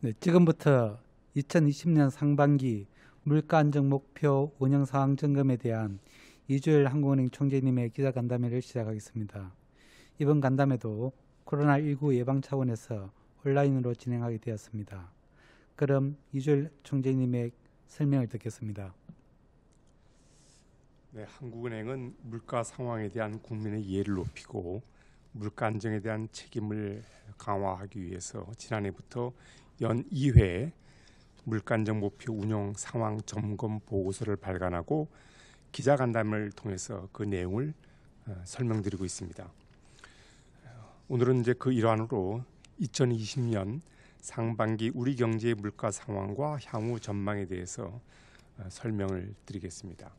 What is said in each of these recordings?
네, 지금부터 2020년 상반기 물가 안정 목표 운영 상황 점검에 대한 이주일 한국은행 총재님의 기자 간담회를 시작하겠습니다. 이번 간담회도 코로나19 예방 차원에서 온라인으로 진행하게 되었습니다. 그럼 이주일 총재님의 설명을 듣겠습니다. 네, 한국은행은 물가 상황에 대한 국민의 이해를 높이고 물가 안정에 대한 책임을 강화하기 위해서 지난해부터 연 2회 물가 안정 목표 운영 상황 점검 보고서를 발간하고 기자간담회를 통해서 그 내용을 설명드리고 있습니다. 오늘은 이제 그 일환으로 2020년 상반기 우리 경제의 물가 상황과 향후 전망에 대해서 설명을 드리겠습니다.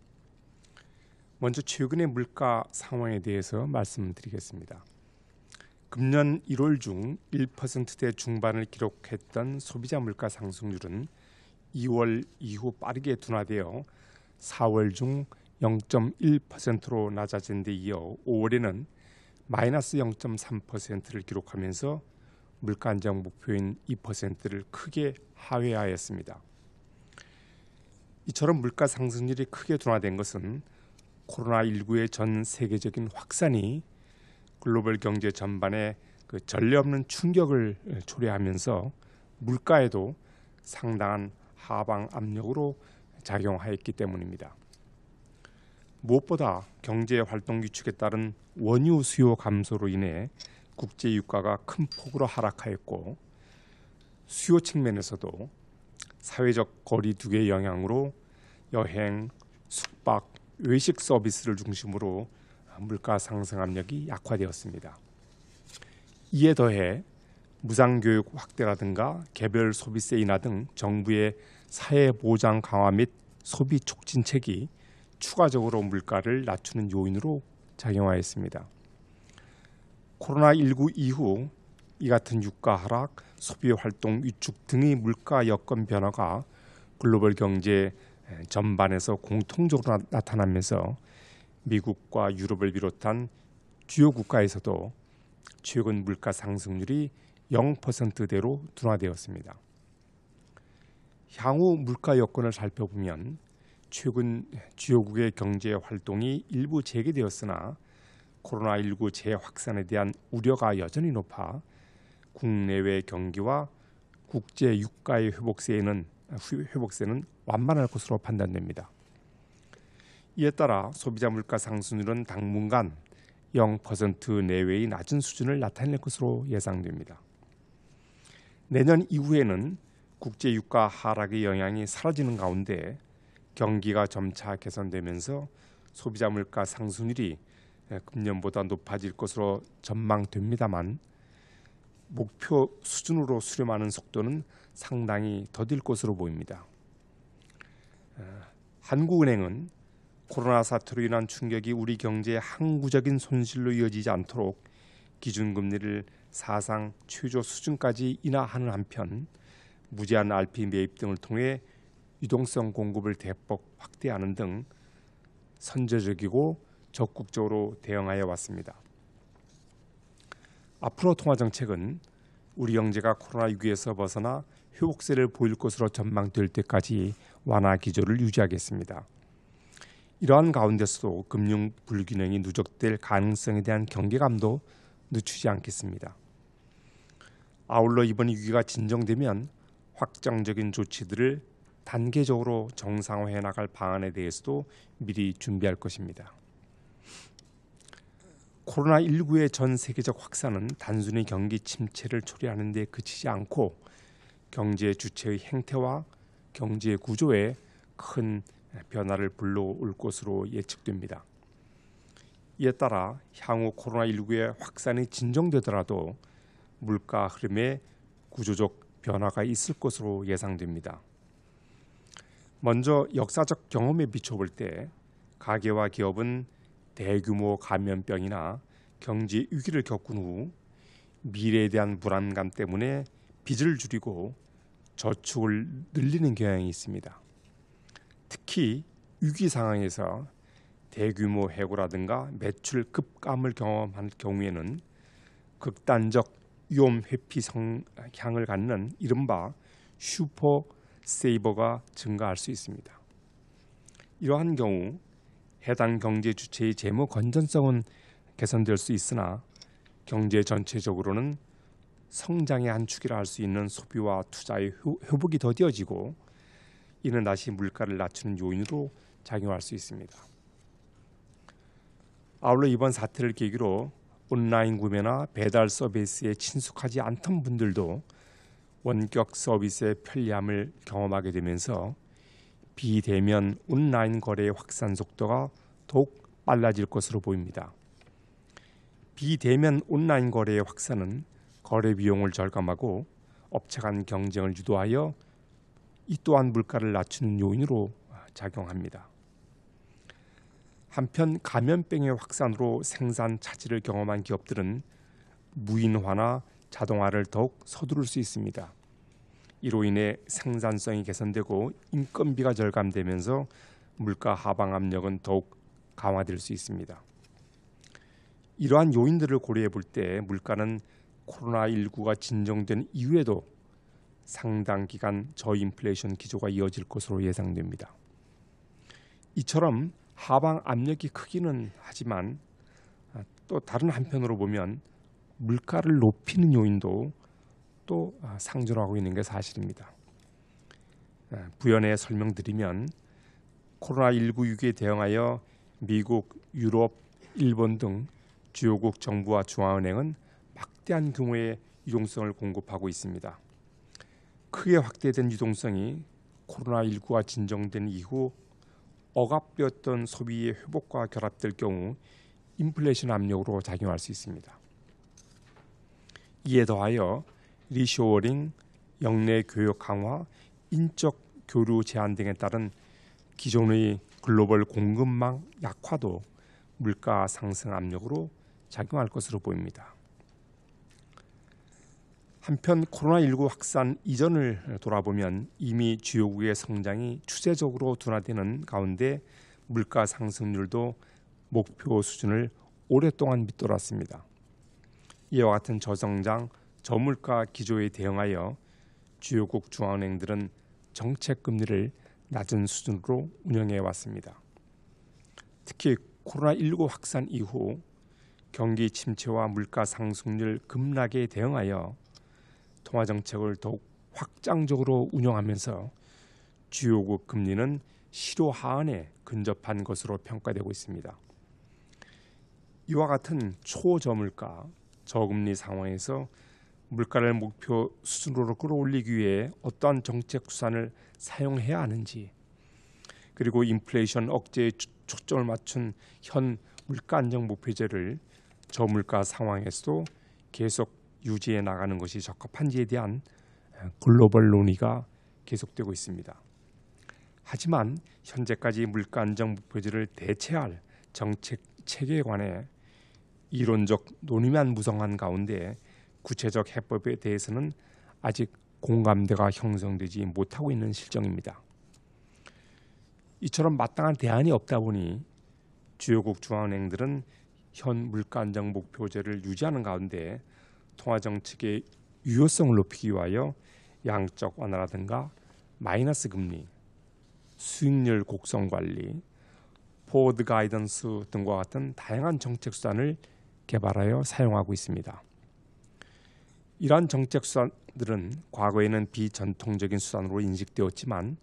먼저 최근의 물가 상황에 대해서 말씀드리겠습니다. 금년 1월 중 1%대 중반을 기록했던 소비자 물가 상승률은 2월 이후 빠르게 둔화되어 4월 중 0.1%로 낮아진 데 이어 5월에는 마이너스 0.3%를 기록하면서 물가 안정 목표인 2%를 크게 하회하였습니다. 이처럼 물가 상승률이 크게 둔화된 것은 코로나19의 전 세계적인 확산이 글로벌 경제 전반에 전례 없는 충격을 초래하면서 물가에도 상당한 하방 압력으로 작용하였기 때문입니다. 무엇보다 경제 활동 위축에 따른 원유 수요 감소로 인해 국제 유가가 큰 폭으로 하락하였고, 수요 측면에서도 사회적 거리 두기의 영향으로 여행, 숙박, 외식 서비스를 중심으로 물가 상승 압력이 약화되었습니다. 이에 더해 무상교육 확대라든가 개별 소비세 인하 등 정부의 사회 보장 강화 및 소비 촉진책이 추가적으로 물가를 낮추는 요인으로 작용하였습니다. 코로나19 이후 이 같은 유가 하락, 소비 활동 위축 등의 물가 여건 변화가 글로벌 경제 전반에서 공통적으로 나타나면서 미국과 유럽을 비롯한 주요 국가에서도 최근 물가 상승률이 0%대로 둔화되었습니다. 향후 물가 여건을 살펴보면 최근 주요국의 경제 활동이 일부 재개되었으나 코로나19 재확산에 대한 우려가 여전히 높아 국내외 경기와 국제 유가의 회복세는 완만할 것으로 판단됩니다. 이에 따라 소비자 물가 상승률은 당분간 0% 내외의 낮은 수준을 나타낼 것으로 예상됩니다. 내년 이후에는 국제 유가 하락의 영향이 사라지는 가운데 경기가 점차 개선되면서 소비자 물가 상승률이 금년보다 높아질 것으로 전망됩니다만, 목표 수준으로 수렴하는 속도는 상당히 더딜 것으로 보입니다. 한국은행은 코로나 사태로 인한 충격이 우리 경제의 항구적인 손실로 이어지지 않도록 기준금리를 사상 최저 수준까지 인하하는 한편 무제한 RP 매입 등을 통해 유동성 공급을 대폭 확대하는 등 선제적이고 적극적으로 대응하여 왔습니다. 앞으로 통화정책은 우리 경제가 코로나19에서 벗어나 회복세를 보일 것으로 전망될 때까지 완화 기조를 유지하겠습니다. 이러한 가운데서도 금융 불균형이 누적될 가능성에 대한 경계감도 늦추지 않겠습니다. 아울러 이번 위기가 진정되면 확정적인 조치들을 단계적으로 정상화해 나갈 방안에 대해서도 미리 준비할 것입니다. 코로나19의 전 세계적 확산은 단순히 경기 침체를 초래하는 데 그치지 않고 경제 주체의 행태와 경제 구조에 큰 변화를 불러올 것으로 예측됩니다. 이에 따라 향후 코로나19의 확산이 진정되더라도 물가 흐름에 구조적 변화가 있을 것으로 예상됩니다. 먼저 역사적 경험에 비춰볼 때 가계와 기업은 대규모 감염병이나 경제 위기를 겪은 후 미래에 대한 불안감 때문에 빚을 줄이고 저축을 늘리는 경향이 있습니다. 특히 위기 상황에서 대규모 해고라든가 매출 급감을 경험할 경우에는 극단적 위험 회피 성향을 갖는 이른바 슈퍼 세이버가 증가할 수 있습니다. 이러한 경우 해당 경제 주체의 재무 건전성은 개선될 수 있으나 경제 전체적으로는 성장의 한 축이라 할 수 있는 소비와 투자의 회복이 더뎌지고 이는 다시 물가를 낮추는 요인으로 작용할 수 있습니다. 아울러 이번 사태를 계기로 온라인 구매나 배달 서비스에 친숙하지 않던 분들도 원격 서비스의 편리함을 경험하게 되면서 비대면 온라인 거래의 확산 속도가 더욱 빨라질 것으로 보입니다. 비대면 온라인 거래의 확산은 거래 비용을 절감하고 업체 간 경쟁을 유도하여 이 또한 물가를 낮추는 요인으로 작용합니다. 한편 감염병의 확산으로 생산 차질을 경험한 기업들은 무인화나 자동화를 더욱 서두를 수 있습니다. 이로 인해 생산성이 개선되고 인건비가 절감되면서 물가 하방 압력은 더욱 강화될 수 있습니다. 이러한 요인들을 고려해 볼 때 물가는 코로나19가 진정된 이후에도 상당 기간 저인플레이션 기조가 이어질 것으로 예상됩니다. 이처럼 하방 압력이 크기는 하지만 또 다른 한편으로 보면 물가를 높이는 요인도 또 상존하고 있는 게 사실입니다. 부연해 설명드리면 코로나19 위기에 대응하여 미국, 유럽, 일본 등 주요국 정부와 중앙은행은 막대한 규모의 유동성을 공급하고 있습니다. 크게 확대된 유동성이 코로나19가 진정된 이후 억압되었던 소비의 회복과 결합될 경우 인플레이션 압력으로 작용할 수 있습니다. 이에 더하여 리쇼어링, 영내 교육 강화, 인적 교류 제한 등에 따른 기존의 글로벌 공급망 약화도 물가 상승 압력으로 작용할 것으로 보입니다. 한편 코로나19 확산 이전을 돌아보면 이미 주요국의 성장이 추세적으로 둔화되는 가운데 물가 상승률도 목표 수준을 오랫동안 밑돌았습니다. 이와 같은 저성장, 저물가 기조에 대응하여 주요국 중앙은행들은 정책 금리를 낮은 수준으로 운영해 왔습니다. 특히 코로나19 확산 이후 경기 침체와 물가 상승률 급락에 대응하여 통화 정책을 더욱 확장적으로 운영하면서 주요국 금리는 실효 하한에 근접한 것으로 평가되고 있습니다. 이와 같은 초저물가, 저금리 상황에서 물가를 목표 수준으로 끌어올리기 위해 어떠한 정책 수단을 사용해야 하는지, 그리고 인플레이션 억제에 초점을 맞춘 현 물가 안정 목표제를 저물가 상황에서도 계속 유지해 나가는 것이 적합한지에 대한 글로벌 논의가 계속되고 있습니다. 하지만 현재까지 물가 안정 목표제를 대체할 정책 체계에 관해 이론적 논의만 무성한 가운데 구체적 해법에 대해서는 아직 공감대가 형성되지 못하고 있는 실정입니다. 이처럼 마땅한 대안이 없다 보니 주요국 중앙은행들은 현 물가 안정 목표제를 유지하는 가운데 통화정책의 유효성을 높이기 위하여 양적 완화라든가 마이너스 금리, 수익률 곡선 관리, 포워드 가이던스 등과 같은 다양한 정책 수단을 개발하여 사용하고 있습니다. 이러한 정책 수단들은 과거에는 비전통적인 수단으로 인식되었지만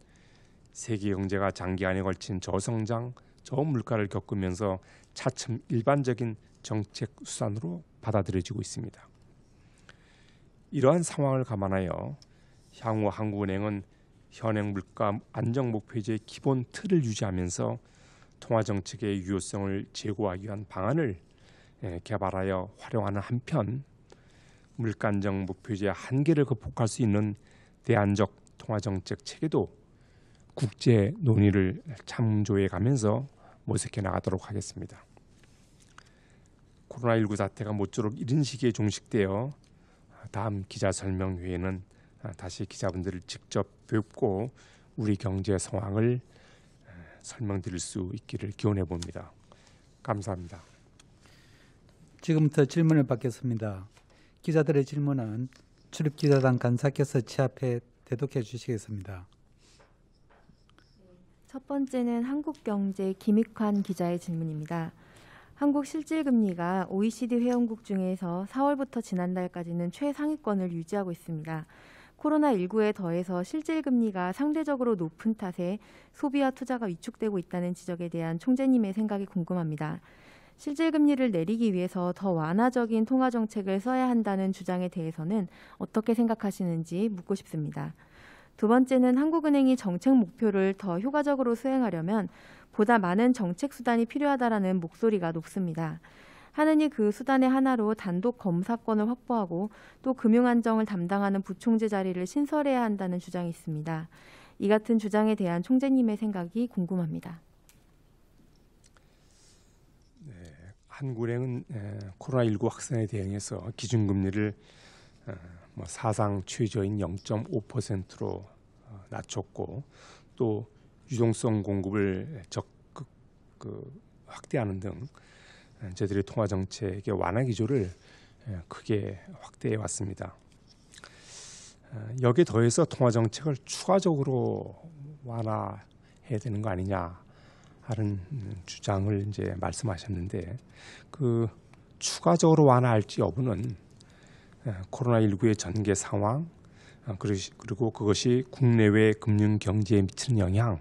세계 경제가 장기간에 걸친 저성장, 저물가를 겪으면서 차츰 일반적인 정책 수단으로 받아들여지고 있습니다. 이러한 상황을 감안하여 향후 한국은행은 현행 물가 안정 목표제의 기본 틀을 유지하면서 통화정책의 유효성을 제고하기 위한 방안을 개발하여 활용하는 한편 물가 안정 목표제의 한계를 극복할 수 있는 대안적 통화정책 체계도 국제 논의를 참조해 가면서 모색해 나가도록 하겠습니다. 코로나19 사태가 모쪼록 이른 시기에 종식되어 다음 기자 설명회에는 다시 기자분들을 직접 뵙고 우리 경제 상황을 설명드릴 수 있기를 기원해 봅니다. 감사합니다. 지금부터 질문을 받겠습니다. 기자들의 질문은 출입기자단 간사께서 취합해 대독해 주시겠습니다. 첫 번째는 한국경제 김익환 기자의 질문입니다. 한국 실질금리가 OECD 회원국 중에서 4월부터 지난달까지는 최상위권을 유지하고 있습니다. 코로나19에 더해서 실질금리가 상대적으로 높은 탓에 소비와 투자가 위축되고 있다는 지적에 대한 총재님의 생각이 궁금합니다. 실질금리를 내리기 위해서 더 완화적인 통화정책을 써야 한다는 주장에 대해서는 어떻게 생각하시는지 묻고 싶습니다. 두 번째는 한국은행이 정책 목표를 더 효과적으로 수행하려면 보다 많은 정책 수단이 필요하다라는 목소리가 높습니다. 하느니 그 수단의 하나로 단독 검사권을 확보하고 또 금융안정을 담당하는 부총재 자리를 신설해야 한다는 주장이 있습니다. 이 같은 주장에 대한 총재님의 생각이 궁금합니다. 네, 한국은행은 코로나19 확산에 대응해서 기준금리를 사상 최저인 0.5%로 낮췄고 또 유동성 공급을 적극 확대하는 등 저희들의 통화 정책의 완화 기조를 크게 확대해 왔습니다. 여기에 더해서 통화 정책을 추가적으로 완화해야 되는 거 아니냐 하는 주장을 이제 말씀하셨는데 그 추가적으로 완화할지 여부는 코로나19의 전개 상황 그리고 그것이 국내외 금융 경제에 미치는 영향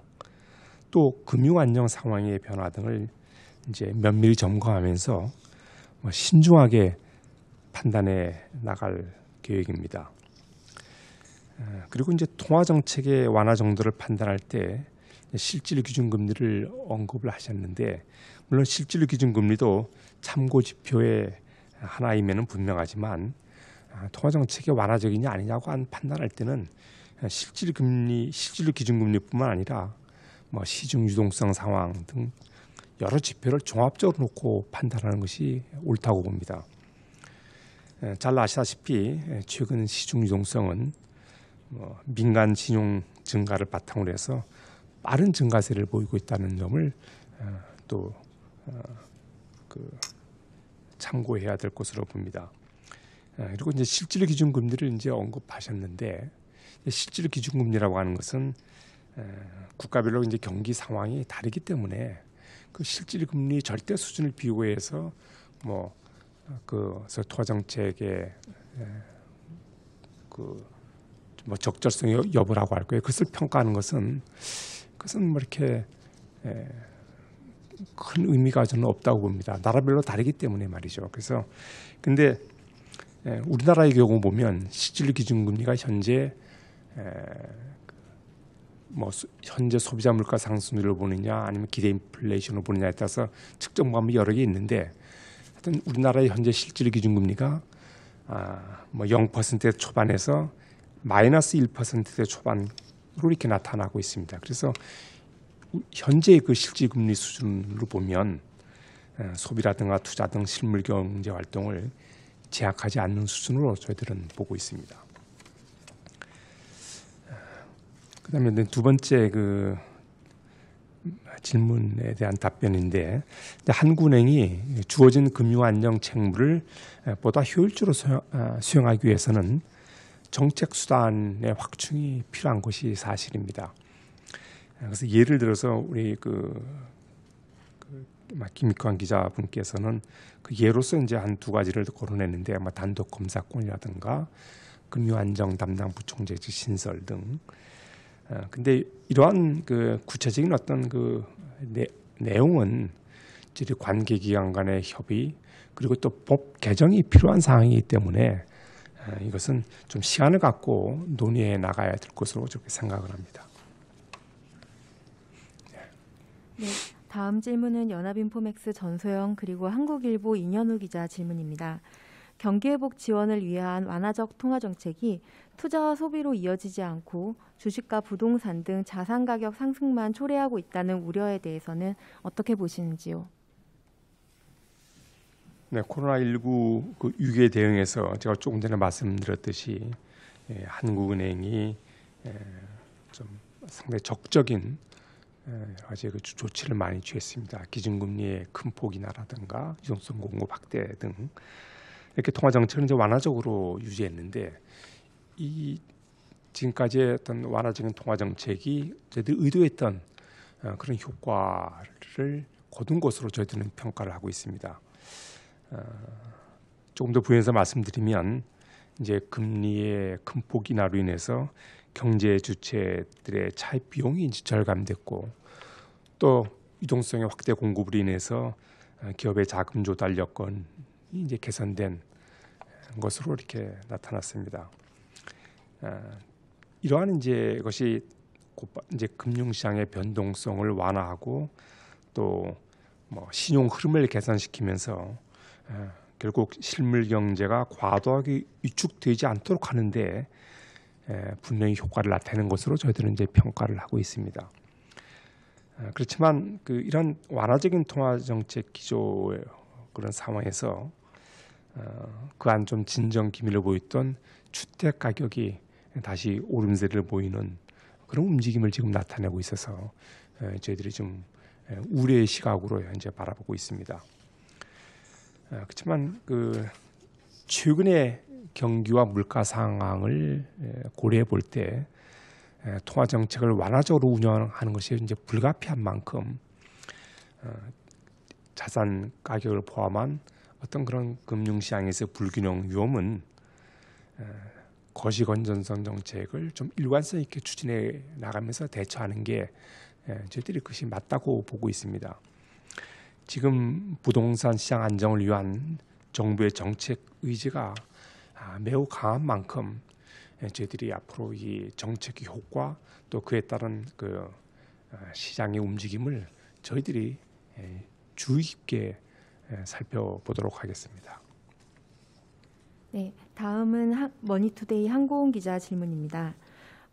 또 금융 안정 상황의 변화 등을 이제 면밀히 점검하면서 신중하게 판단해 나갈 계획입니다. 그리고 이제 통화 정책의 완화 정도를 판단할 때 실질 기준금리를 언급을 하셨는데 물론 실질 기준금리도 참고 지표의 하나임에는 분명하지만 통화 정책이 완화적이냐 아니냐고 판단할 때는 실질 기준금리뿐만 아니라 시중 유동성 상황 등 여러 지표를 종합적으로 놓고 판단하는 것이 옳다고 봅니다. 잘 아시다시피 최근 시중 유동성은 민간 신용 증가를 바탕으로 해서 빠른 증가세를 보이고 있다는 점을 또 참고해야 될 것으로 봅니다. 그리고 이제 실질 기준금리를 이제 언급하셨는데 실질 기준금리라고 하는 것은 국가별로 이제 경기 상황이 다르기 때문에 그 실질 금리 절대 수준을 비교해서 통화 정책의 적절성의 여부라고 할 거예요. 그것을 평가하는 것은 이렇게 큰 의미가 저는 없다고 봅니다. 나라별로 다르기 때문에 말이죠. 그래서 근데 우리나라의 경우 보면 실질 기준금리가 현재 현재 소비자 물가 상승률을 보느냐 아니면 기대 인플레이션을 보느냐에 따라서 측정 방법이 여러 개 있는데 하여튼 우리나라의 현재 실질 기준금리가 0%대 초반에서 마이너스 1%대 초반으로 이렇게 나타나고 있습니다. 그래서 현재의 그 실질 금리 수준으로 보면 소비라든가 투자 등 실물 경제 활동을 제약하지 않는 수준으로 저희들은 보고 있습니다. 그다음에 두 번째 질문에 대한 답변인데 한국은행이 주어진 금융 안정 책무를 보다 효율적으로 수행하기 위해서는 정책 수단의 확충이 필요한 것이 사실입니다. 그래서 예를 들어서 우리 김익환 기자분께서는 그 예로서 이제 한 두 가지를 거론했는데 단독 검사권이라든가 금융 안정 담당 부총재 신설 등. 근데 이러한 구체적인 어떤 내용은 관계 기관 간의 협의 그리고 또 법 개정이 필요한 사항이기 때문에 이것은 좀 시간을 갖고 논의해 나가야 될 것으로 저렇게 생각을 합니다. 네, 다음 질문은 연합인포맥스 전소영 그리고 한국일보 이년우 기자 질문입니다. 경기회복 지원을 위한 완화적 통화정책이 투자와 소비로 이어지지 않고 주식과 부동산 등 자산 가격 상승만 초래하고 있다는 우려에 대해서는 어떻게 보시는지요? 네, 코로나19 위기에 대응해서 제가 조금 전에 말씀드렸듯이 한국은행이 좀 상당히 적극적인 여러 가지 조치를 많이 취했습니다. 기준금리의 큰 폭 인하라든가 유동성 공급 확대 등 이렇게 통화 정책을 이제 완화적으로 유지했는데 이 지금까지의 어떤 완화적인 통화 정책이 저희들이 의도했던 그런 효과를 거둔 것으로 저희들은 평가를 하고 있습니다. 조금 더 부연해서 말씀드리면 이제 금리의 큰 폭 인하로 인해서 경제 주체들의 차입 비용이 이제 절감됐고 또 유동성의 확대 공급으로 인해서 기업의 자금 조달 여건이 이제 개선된 것으로 이렇게 나타났습니다. 이러한 이제 것이 이제 금융시장의 변동성을 완화하고 또 뭐 신용 흐름을 개선시키면서 결국 실물 경제가 과도하게 위축되지 않도록 하는데 분명히 효과를 나타내는 것으로 저희들은 이제 평가를 하고 있습니다. 그렇지만 이런 완화적인 통화 정책 기조의 그런 상황에서 그안 좀 진정 기미를 보였던 주택 가격이 다시 오름세를 보이는 그런 움직임을 지금 나타내고 있어서 저희들이 좀 우려의 시각으로 현재 바라보고 있습니다. 그렇지만 최근의 경기와 물가 상황을 고려해 볼 때 통화 정책을 완화적으로 운영하는 것이 이제 불가피한 만큼 자산 가격을 포함한 어떤 그런 금융시장에서 불균형 위험은 거시 건전성 정책을 좀 일관성 있게 추진해 나가면서 대처하는 게 저희들이 그것이 맞다고 보고 있습니다. 지금 부동산 시장 안정을 위한 정부의 정책 의지가 매우 강한 만큼 저희들이 앞으로 이 정책의 효과 또 그에 따른 시장의 움직임을 저희들이 주의 깊게 살펴보도록 하겠습니다. 네, 다음은 머니투데이 한고은 기자 질문입니다.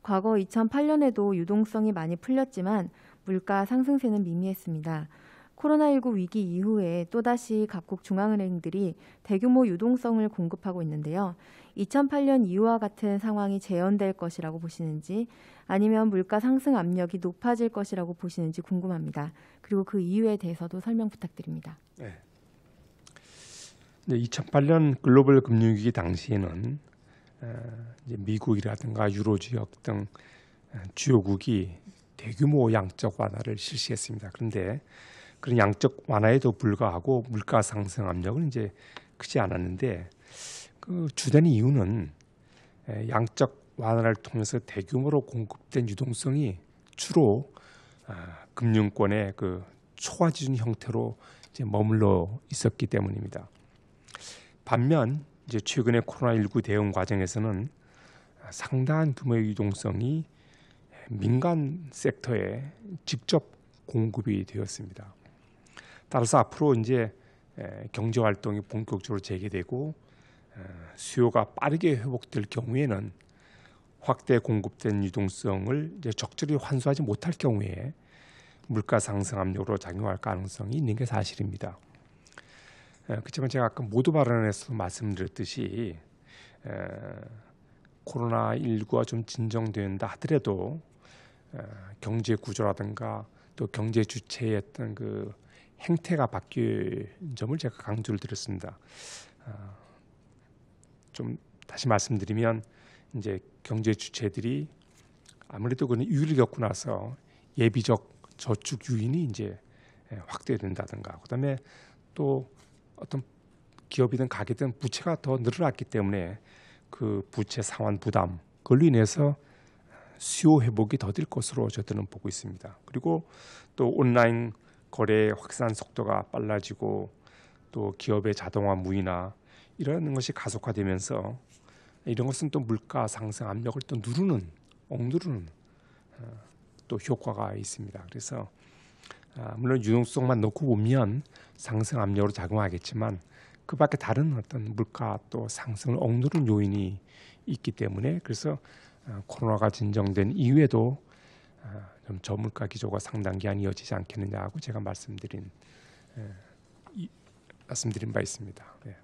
과거 2008년에도 유동성이 많이 풀렸지만 물가 상승세는 미미했습니다. 코로나19 위기 이후에 또다시 각국 중앙은행들이 대규모 유동성을 공급하고 있는데요. 2008년 이후와 같은 상황이 재현될 것이라고 보시는지 아니면 물가 상승 압력이 높아질 것이라고 보시는지 궁금합니다. 그리고 그 이유에 대해서도 설명 부탁드립니다. 네. 2008년 글로벌 금융위기 당시에는 이제 미국이라든가 유로 지역 등 주요국이 대규모 양적 완화를 실시했습니다. 그런데 그런 양적 완화에도 불구하고 물가 상승 압력은 이제 크지 않았는데 그 주된 이유는 양적 완화를 통해서 대규모로 공급된 유동성이 주로 금융권의 초과지준 형태로 이제 머물러 있었기 때문입니다. 반면 이제 최근의 코로나19 대응 과정에서는 상당한 규모의 유동성이 민간 섹터에 직접 공급이 되었습니다. 따라서 앞으로 이제 경제 활동이 본격적으로 재개되고 수요가 빠르게 회복될 경우에는 확대 공급된 유동성을 이제 적절히 환수하지 못할 경우에 물가 상승 압력으로 작용할 가능성이 있는 게 사실입니다. 그렇지만 제가 아까 모두 발언에서 말씀드렸듯이 코로나19가 좀 진정된다 하더라도 경제 구조라든가 또 경제 주체의 어떤 행태가 바뀔 점을 제가 강조를 드렸습니다. 좀 다시 말씀드리면 이제 경제 주체들이 아무래도 그런 위기를 겪고 나서 예비적 저축 유인이 이제 확대된다든가 그다음에 또 어떤 기업이든 가게든 부채가 더 늘어났기 때문에 그 부채 상환 부담 그걸로 인해서 수요 회복이 더딜 것으로 저들은 보고 있습니다. 그리고 또 온라인 거래 확산 속도가 빨라지고 또 기업의 자동화 무인화 이런 것이 가속화되면서 이런 것은 또 물가 상승 압력을 또 억누르는 또 효과가 있습니다. 그래서 물론 유동성만 놓고 보면 상승 압력으로 작용하겠지만 그 밖에 다른 어떤 물가 또 상승을 억누르는 요인이 있기 때문에 그래서 코로나가 진정된 이후에도 좀 저물가 기조가 상당 기간 이어지지 않겠느냐고 제가 말씀드린 바 있습니다. 네.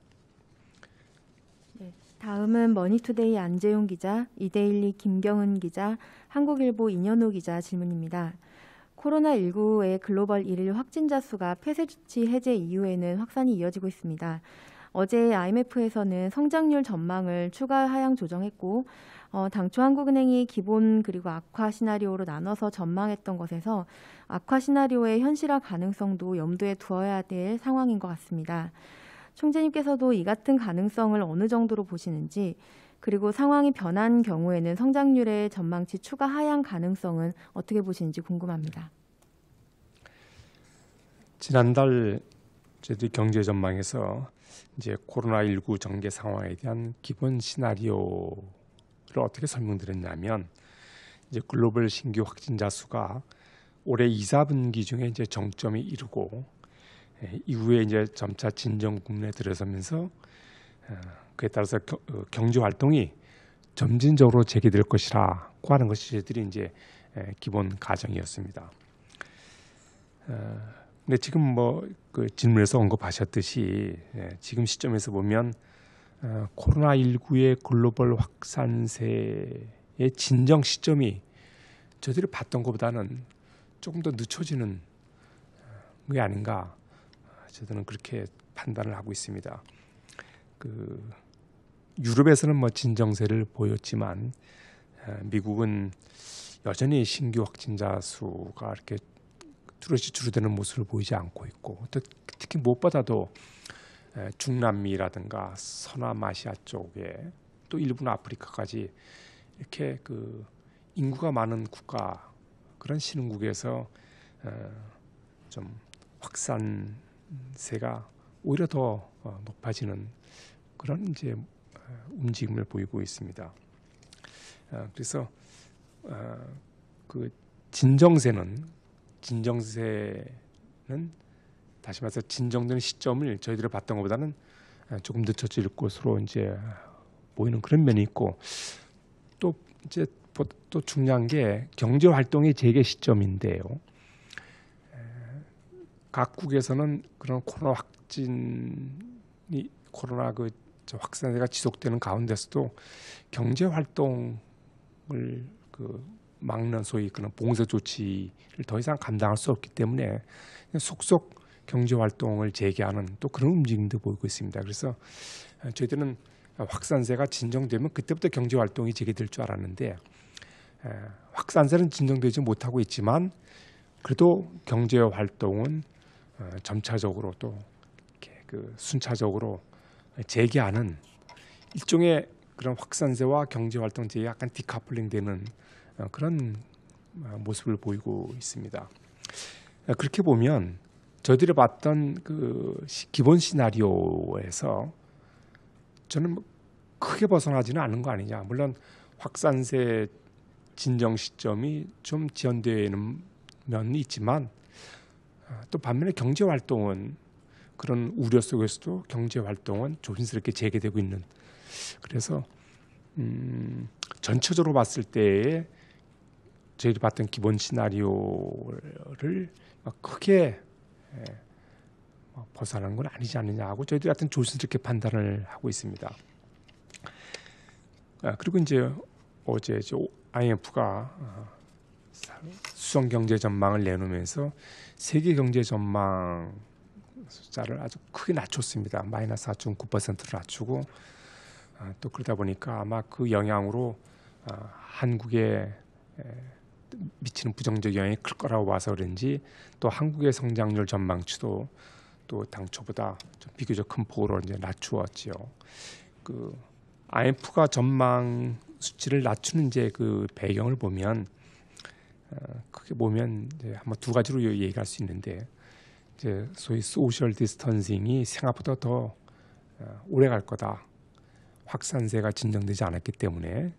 네, 다음은 머니투데이 안재용 기자, 이데일리 김경은 기자, 한국일보 이년호 기자 질문입니다. 코로나19의 글로벌 일일 확진자 수가 폐쇄 조치 해제 이후에는 확산이 이어지고 있습니다. 어제 IMF에서는 성장률 전망을 추가 하향 조정했고 당초 한국은행이 기본 그리고 악화 시나리오로 나눠서 전망했던 것에서 악화 시나리오의 현실화 가능성도 염두에 두어야 될 상황인 것 같습니다. 총재님께서도 이 같은 가능성을 어느 정도로 보시는지, 그리고 상황이 변한 경우에는 성장률의 전망치 추가 하향 가능성은 어떻게 보시는지 궁금합니다. 지난달 저희들이 경제 전망에서 이제 코로나19 전개 상황에 대한 기본 시나리오를 어떻게 설명드렸냐면, 이제 글로벌 신규 확진자 수가 올해 2, 4분기 중에 이제 정점이 이루고 이후에 이제 점차 진정 국면에 들어서면서 그에 따라서 경제 활동이 점진적으로 재개될 것이라고 하는 것이 저희들이 이제 기본 가정이었습니다. 근데 지금 뭐 그 질문에서 언급하셨듯이 지금 시점에서 보면 코로나19의 글로벌 확산세의 진정 시점이 저희들이 봤던 것보다는 조금 더 늦춰지는 게 아닌가, 저는 그렇게 판단을 하고 있습니다. 그 유럽에서는 뭐 진정세를 보였지만 미국은 여전히 신규 확진자 수가 이렇게 뚜렷이 줄어드는 모습을 보이지 않고 있고, 특히 무엇보다도 중남미라든가 서남아시아 쪽에 또 일부는 아프리카까지 이렇게 그 인구가 많은 국가, 그런 신흥국에서 좀 확산세가 오히려 더 높아지는 그런 이제 움직임을 보이고 있습니다. 그래서 그 진정세는 다시 말해서 진정되는 시점을 저희들이 봤던 것보다는 조금 늦춰질 것으로 이제 보이는 그런 면이 있고, 또 이제 또 중요한 게 경제 활동의 재개 시점인데요. 각국에서는 그런 코로나 그 확산세가 지속되는 가운데서도 경제 활동을 막는 소위 그런 봉쇄 조치를 더 이상 감당할 수 없기 때문에 속속 경제 활동을 재개하는 또 그런 움직임도 보이고 있습니다. 그래서 저희들은 확산세가 진정되면 그때부터 경제 활동이 재개될 줄 알았는데, 확산세는 진정되지 못하고 있지만 그래도 경제 활동은 점차적으로 또 이렇게 그 순차적으로 재개하는 일종의 그런 확산세와 경제 활동 재개 약간 디카플링되는 그런 모습을 보이고 있습니다. 그렇게 보면 저희들이 봤던 그 기본 시나리오에서 저는 크게 벗어나지는 않은 거 아니냐. 물론 확산세 진정 시점이 좀 지연되는 면이 있지만 또 반면에 경제 활동은 그런 우려 속에서도 경제 활동은 조심스럽게 재개되고 있는, 그래서 전체적으로 봤을 때에 저희들이 봤던 기본 시나리오를 크게 벗어나는 건 아니지 않느냐 하고 저희들이 하여튼 조심스럽게 판단을 하고 있습니다. 그리고 이제 어제 IMF가 수성 경제 전망을 내놓으면서 세계 경제 전망 숫자를 아주 크게 낮췄습니다. 마이너스 4.9%를 낮추고, 또 그러다 보니까 아마 그 영향으로 한국에 미치는 부정적 영향이 클 거라고 봐서 그런지 또 한국의 성장률 전망치도 또 당초보다 좀 비교적 큰 폭으로 이제 낮추었지요. 그 IMF가 전망 수치를 낮추는 이제 그 배경을 보면 크게 보면 이제 한번 두 가지로 얘기할 수 있는데, 이제 소위 소셜 디스턴싱이 생각보다 더 오래 갈 거다. 확산세가 진정되지 않았기 때문에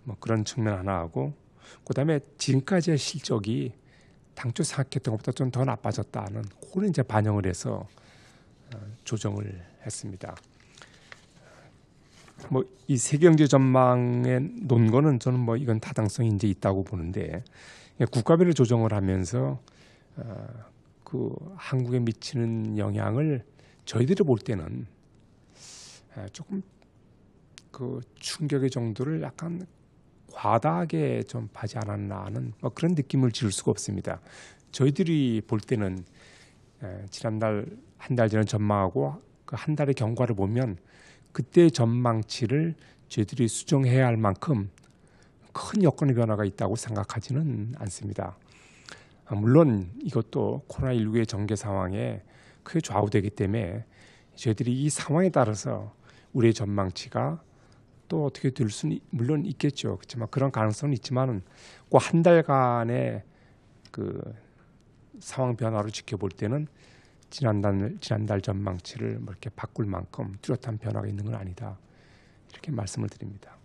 뭐 그런 측면 하나 하고, 그다음에 지금까지의 실적이 당초 생각했던 것보다 좀 더 나빠졌다는 그거는 이제 반영을 해서 조정을 했습니다. 뭐 이 세계경제 전망에 놓은 거는 저는 뭐 이건 타당성이 이제 있다고 보는데, 국가별로 조정을 하면서 그 한국에 미치는 영향을 저희들이 볼 때는 조금 그 충격의 정도를 약간 과다하게 좀 하지 않았나 하는 뭐 그런 느낌을 지울 수가 없습니다. 저희들이 볼 때는 지난달 한 달 전에 전망하고 그 한 달의 경과를 보면 그때의 전망치를 저희들이 수정해야 할 만큼 큰 여건의 변화가 있다고 생각하지는 않습니다. 물론 이것도 코로나19의 전개 상황에 크게 좌우되기 때문에 저희들이 이 상황에 따라서 우리의 전망치가 또 어떻게 될 수는 물론 있겠죠. 그렇지만 그런 가능성은 있지만 그 한 달간의 그 상황 변화로 지켜볼 때는 지난달 전망치를 뭐 이렇게 바꿀 만큼 뚜렷한 변화가 있는 건 아니다. 이렇게 말씀을 드립니다.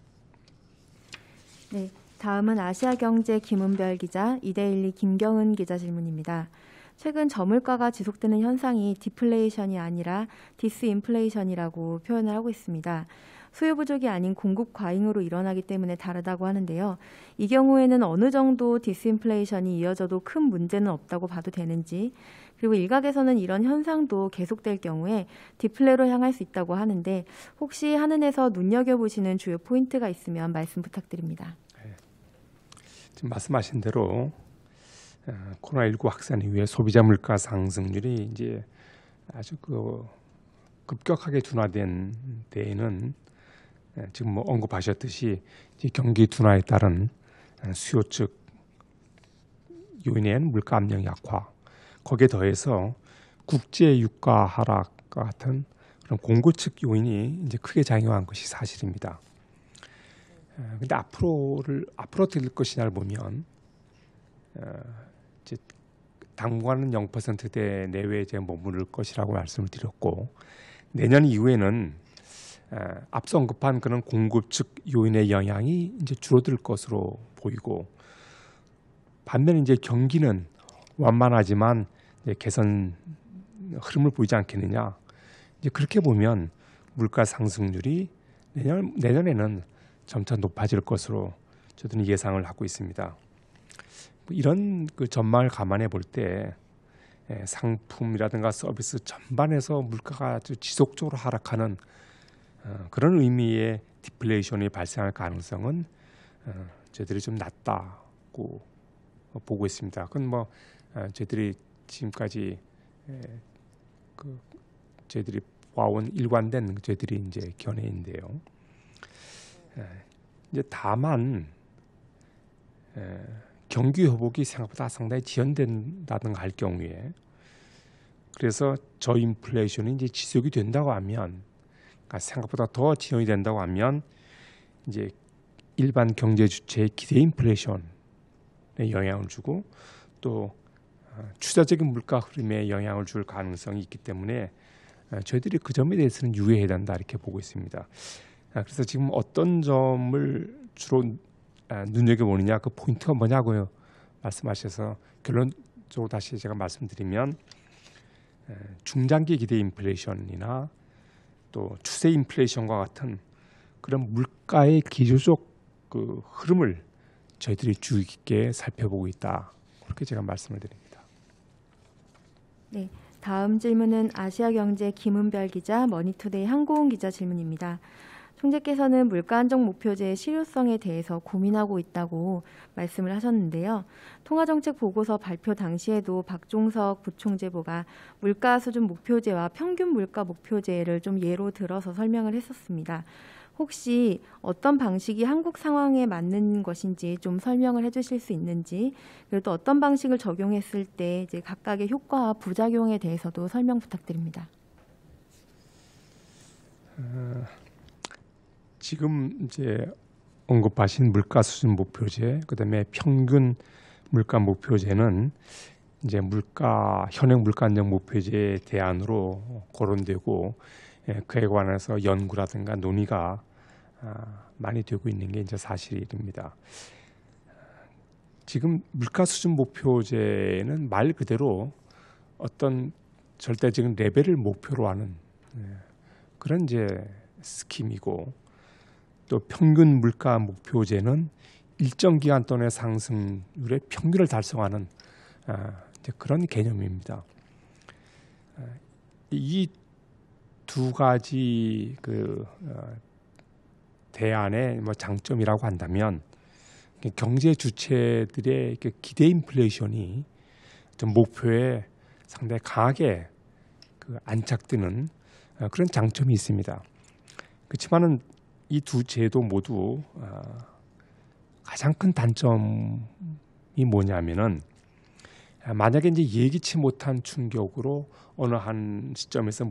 네, 다음은 아시아경제 김은별 기자, 이데일리 김경은 기자 질문입니다. 최근 저물가가 지속되는 현상이 디플레이션이 아니라 디스인플레이션이라고 표현을 하고 있습니다. 수요 부족이 아닌 공급 과잉으로 일어나기 때문에 다르다고 하는데요. 이 경우에는 어느 정도 디스인플레이션이 이어져도 큰 문제는 없다고 봐도 되는지, 그리고 일각에서는 이런 현상도 계속될 경우에 디플레로 향할 수 있다고 하는데 혹시 한은에서 눈여겨보시는 주요 포인트가 있으면 말씀 부탁드립니다. 네. 지금 말씀하신 대로 코로나19 확산 이후에 소비자 물가 상승률이 이제 아주 급격하게 둔화된 데에는 지금 뭐 언급하셨듯이 이제 경기 둔화에 따른 수요 측 요인인 물가 압력 약화, 거기에 더해서 국제 유가 하락과 같은 그런 공급 측 요인이 이제 크게 작용한 것이 사실입니다. 근데 앞으로 될 것이냐를 보면 이제 당분간은 0%대 내외에 이제 머무를 것이라고 말씀을 드렸고, 내년 이후에는 앞서 언급한 그런 공급 측 요인의 영향이 이제 줄어들 것으로 보이고, 반면에 이제 경기는 완만하지만 이제 개선 흐름을 보이지 않겠느냐. 이제 그렇게 보면 물가 상승률이 내년에는 점차 높아질 것으로 저는 예상을 하고 있습니다. 이런 그 전망을 감안해 볼 때 상품이라든가 서비스 전반에서 물가가 아주 지속적으로 하락하는 그런 의미의 디플레이션이 발생할 가능성은 저희들이 좀 낮다고 보고 있습니다. 그건 뭐 저희들이 지금까지 저희들이 봐온 일관된 저희들이 이제 견해인데요. 이제 다만 경기 회복이 생각보다 상당히 지연된다든가 할 경우에, 그래서 저인플레이션이 이제 지속이 된다고 하면, 그러니까 생각보다 더 지연이 된다고 하면 이제 일반 경제 주체의 기대 인플레이션에 영향을 주고 또 추세적인 물가 흐름에 영향을 줄 가능성이 있기 때문에 저희들이 그 점에 대해서는 유의해야 된다 이렇게 보고 있습니다. 그래서 지금 어떤 점을 주로 눈여겨보느냐, 그 포인트가 뭐냐고요 말씀하셔서 결론적으로 다시 제가 말씀드리면 중장기 기대 인플레이션이나 또 추세 인플레이션과 같은 그런 물가의 기조적 그 흐름을 저희들이 주의 깊게 살펴보고 있다, 그렇게 제가 말씀을 드립니다. 네, 다음 질문은 아시아경제 김은별 기자, 머니투데이 한고은 기자 질문입니다. 총재께서는 물가 안정 목표제의 실효성에 대해서 고민하고 있다고 말씀을 하셨는데요. 통화정책 보고서 발표 당시에도 박종석 부총재보가 물가 수준 목표제와 평균 물가 목표제를 좀 예로 들어서 설명을 했었습니다. 혹시 어떤 방식이 한국 상황에 맞는 것인지 좀 설명을 해주실 수 있는지, 그리고 또 어떤 방식을 적용했을 때 이제 각각의 효과와 부작용에 대해서도 설명 부탁드립니다. 지금 이제 언급하신 물가 수준 목표제, 그다음에 평균 물가 목표제는 이제 현행 물가 안정 목표제의 대안으로 거론되고 그에 관해서 연구라든가 논의가 많이 되고 있는 게 이제 사실입니다. 지금 물가 수준 목표제는 말 그대로 어떤 절대적인 레벨을 목표로 하는 그런 이제 스킴이고, 또 평균 물가 목표제는 일정 기간 동안의 상승률의 평균을 달성하는 이제 그런 개념입니다. 이 두 가지 대안의 뭐 장점이라고 한다면, 경제 주체들의 기대 인플레이션이 좀 목표에 상당히 강하게 안착되는 그런 장점이 있습니다. 그렇지만은 이 두 제도 모두 가장 큰 단점이 뭐냐면은 만약에 이제 예기치 못한 충격으로 어느 한 시점에서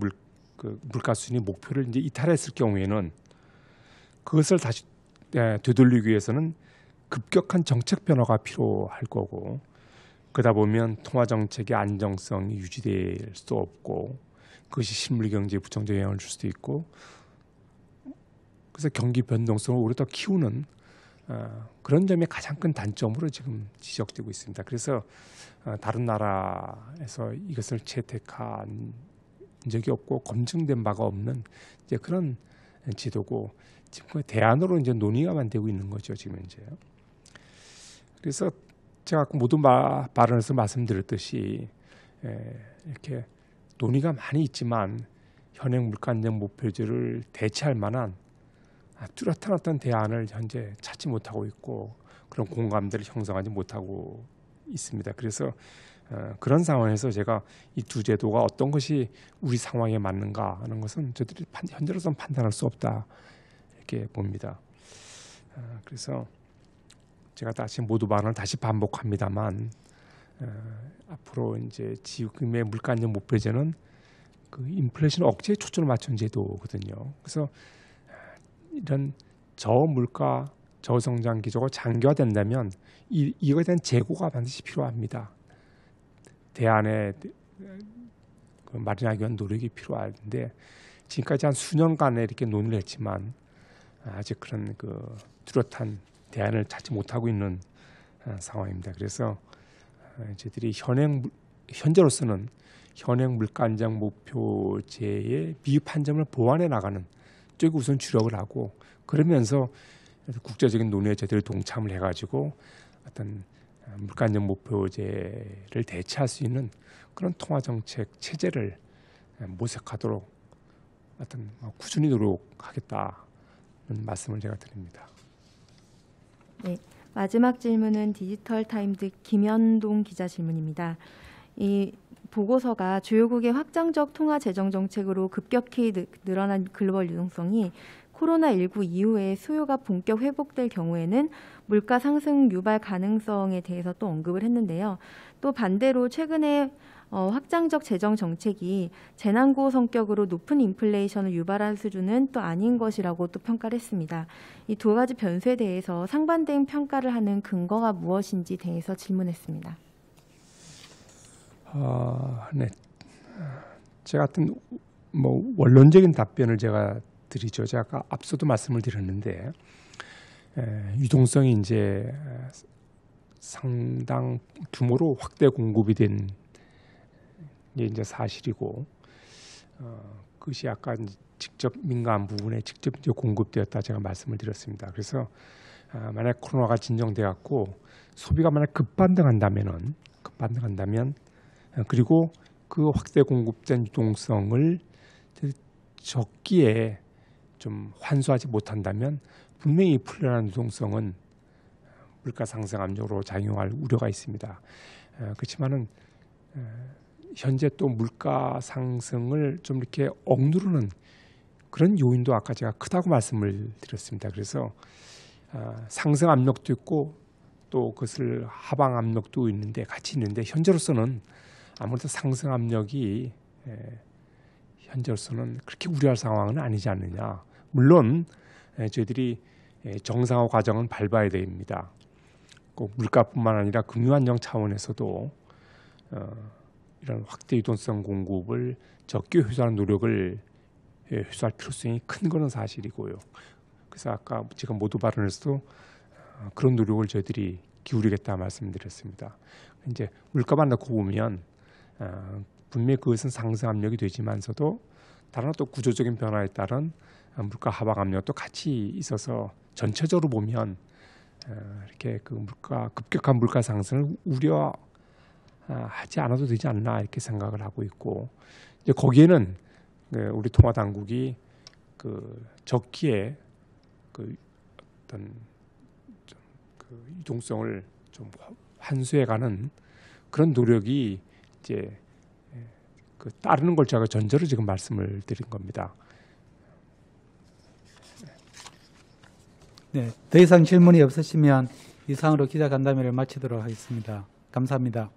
물가 수준이 목표를 이제 이탈했을 경우에는 그것을 다시 되돌리기 위해서는 급격한 정책 변화가 필요할 거고, 그러다 보면 통화 정책의 안정성이 유지될 수도 없고, 그것이 실물 경제에 부정적 영향을 줄 수도 있고, 그래서 경기 변동성을 오히려 더 키우는 그런 점이 가장 큰 단점으로 지금 지적되고 있습니다. 그래서 다른 나라에서 이것을 채택한 적이 없고 검증된 바가 없는 이제 그런 지도고, 지금 대안으로 이제 논의가 되고 있는 거죠, 지금 현재. 그래서 제가 아까 모든 발언에서 말씀드렸듯이 이렇게 논의가 많이 있지만 현행 물가 안정 목표제를 대체할 만한 뚜렷한 어떤 대안을 현재 찾지 못하고 있고, 그런 공감대를 형성하지 못하고 있습니다. 그래서 그런 상황에서 제가 이 두 제도가 어떤 것이 우리 상황에 맞는가 하는 것은 저들이 현재로서는 판단할 수 없다, 이렇게 봅니다. 그래서 제가 다시 모두 발언을 다시 반복합니다만, 앞으로 이제 지금의 물가 안정 목표제는 그 인플레이션 억제에 초점을 맞춘 제도거든요. 그래서 이런 저물가 저성장 기조가 장기화된다면 이거에 대한 재고가 반드시 필요합니다. 대안에 마련하기 위한 노력이 필요한데, 지금까지 한 수년간에 이렇게 논의를 했지만 아직 그런 뚜렷한 대안을 찾지 못하고 있는 상황입니다. 그래서 저희들이 현재로서는 현행 물가 안정 목표제의 미흡한 점을 보완해 나가는 쪽에 우선 주력을 하고, 그러면서 국제적인 논의에 저희들이 동참을 해가지고 어떤 물가 안정 목표제를 대체할 수 있는 그런 통화 정책 체제를 모색하도록 어떤 꾸준히 노력하겠다는 말씀을 제가 드립니다. 네, 마지막 질문은 디지털타임즈 김현동 기자 질문입니다. 이 보고서가 주요국의 확장적 통화 재정 정책으로 급격히 늘어난 글로벌 유동성이 코로나19 이후에 수요가 본격 회복될 경우에는 물가 상승 유발 가능성에 대해서 또 언급을 했는데요. 또 반대로 최근에 확장적 재정 정책이 재난구호 성격으로 높은 인플레이션을 유발할 수준은 또 아닌 것이라고 또 평가를 했습니다. 이 두 가지 변수에 대해서 상반된 평가를 하는 근거가 무엇인지 대해서 질문했습니다. 네. 제가 어떤 원론적인 답변을 제가 드리죠. 제가 아까 앞서도 말씀을 드렸는데, 유동성이 이제 상당 규모로 확대 공급이 된 게 이제 사실이고, 그것이 아까 직접 민감한 부분에 직접 이제 공급되었다 제가 말씀을 드렸습니다. 그래서 만약 코로나가 진정돼 갖고 소비가 만약 급반등한다면 그리고 그 확대 공급된 유동성을 적기에 좀 환수하지 못한다면 분명히 풀려난 유동성은 물가 상승 압력으로 작용할 우려가 있습니다. 그렇지만은 현재 또 물가 상승을 좀 이렇게 억누르는 그런 요인도 아까 제가 크다고 말씀을 드렸습니다. 그래서 상승 압력도 있고 또 그것을 하방 압력도 같이 있는데, 현재로서는 아무래도 상승 압력이 현재로서는 그렇게 우려할 상황은 아니지 않느냐. 물론 저희들이 정상화 과정은 밟아야 됩니다. 꼭 물가뿐만 아니라 금융 안정 차원에서도 이런 확대 유동성 공급을 적게 회수하는 노력을 회수할 필요성이 큰 것은 사실이고요. 그래서 아까 제가 모두 발언에서도 그런 노력을 저희들이 기울이겠다 말씀드렸습니다. 이제 물가만 놓고 보면 분명히 그것은 상승 압력이 되지만서도 다른 또 구조적인 변화에 따른 물가 하방 압력도 같이 있어서 전체적으로 보면 이렇게 급격한 물가 상승을 우려하지 않아도 되지 않나, 이렇게 생각을 하고 있고, 이제 거기에는 우리 통화 당국이 적기에 어떤 유동성을 좀 환수해가는 그런 노력이 이제 따르는 걸 제가 전제로 지금 말씀을 드린 겁니다. 네, 더 이상 질문이 없으시면 이상으로 기자간담회를 마치도록 하겠습니다. 감사합니다.